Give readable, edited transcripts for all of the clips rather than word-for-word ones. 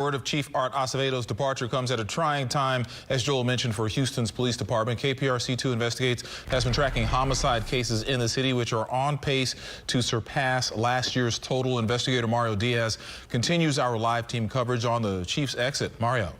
Word of Chief Art Acevedo's departure comes at a trying time, as Joel mentioned, for Houston's police department. KPRC 2 Investigates has been tracking homicide cases in the city, which are on pace to surpass last year's total. Investigator Mario Diaz continues our live team coverage on the chief's exit. Mario.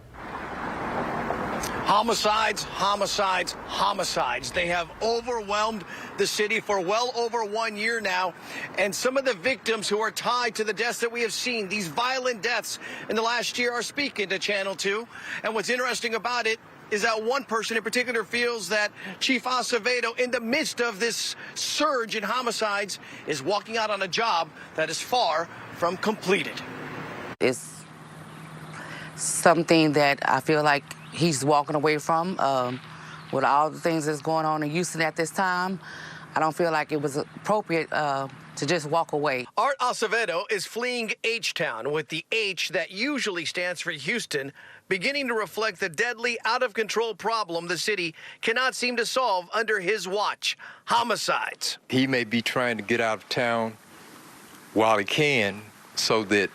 Homicides, homicides, homicides. They have overwhelmed the city for well over 1 year now. And some of the victims who are tied to the deaths that we have seen, these violent deaths in the last year, are speaking to Channel 2. And what's interesting about it is that one person in particular feels that Chief Acevedo, in the midst of this surge in homicides, is walking out on a job that is far from completed. It's something that I feel like he's walking away from. With all the things that's going on in Houston at this time, I don't feel like it was appropriate to just walk away. Art Acevedo is fleeing H-Town, with the H that usually stands for Houston beginning to reflect the deadly, out-of-control problem the city cannot seem to solve under his watch: homicides. He may be trying to get out of town while he can, so that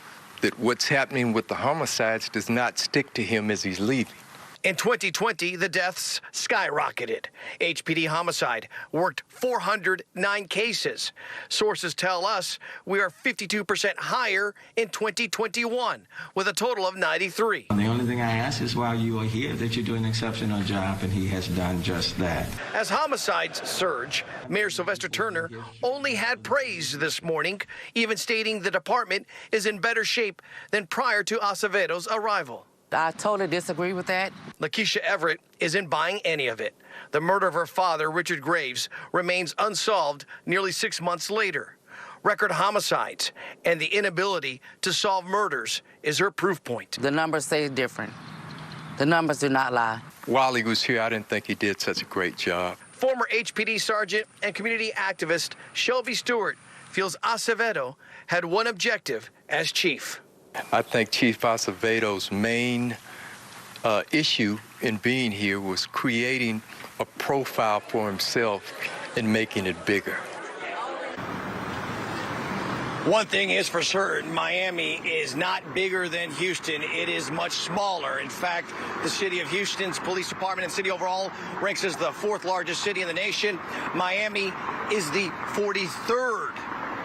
what's happening with the homicides does not stick to him as he's leaving. In 2020, the deaths skyrocketed. HPD homicide worked 409 cases. Sources tell us we are 52% higher in 2021, with a total of 93. The only thing I ask is, while you are here, that you do an exceptional job, and he has done just that. As homicides surge, Mayor Sylvester Turner only had praise this morning, even stating the department is in better shape than prior to Acevedo's arrival. I totally disagree with that. Lakeisha Everett isn't buying any of it. The murder of her father, Richard Graves, remains unsolved nearly 6 months later. Record homicides and the inability to solve murders is her proof point. The numbers say different. The numbers do not lie. While he was here, I didn't think he did such a great job. Former HPD sergeant and community activist Shelby Stewart feels Acevedo had one objective as chief. I think Chief Acevedo's main issue in being here was creating a profile for himself and making it bigger. One thing is for certain: Miami is not bigger than Houston. It is much smaller. In fact, the city of Houston's police department and city overall ranks as the 4th largest city in the nation. Miami is the 43rd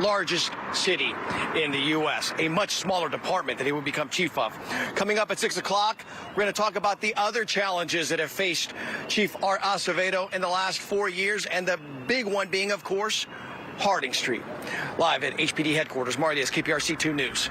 largest city in the U.S., a much smaller department that he would become chief of. Coming up at 6 o'clock, we're going to talk about the other challenges that have faced Chief Art Acevedo in the last 4 years, and the big one being, of course, Harding Street. Live at HPD headquarters, Mario Diaz, KPRC 2 News.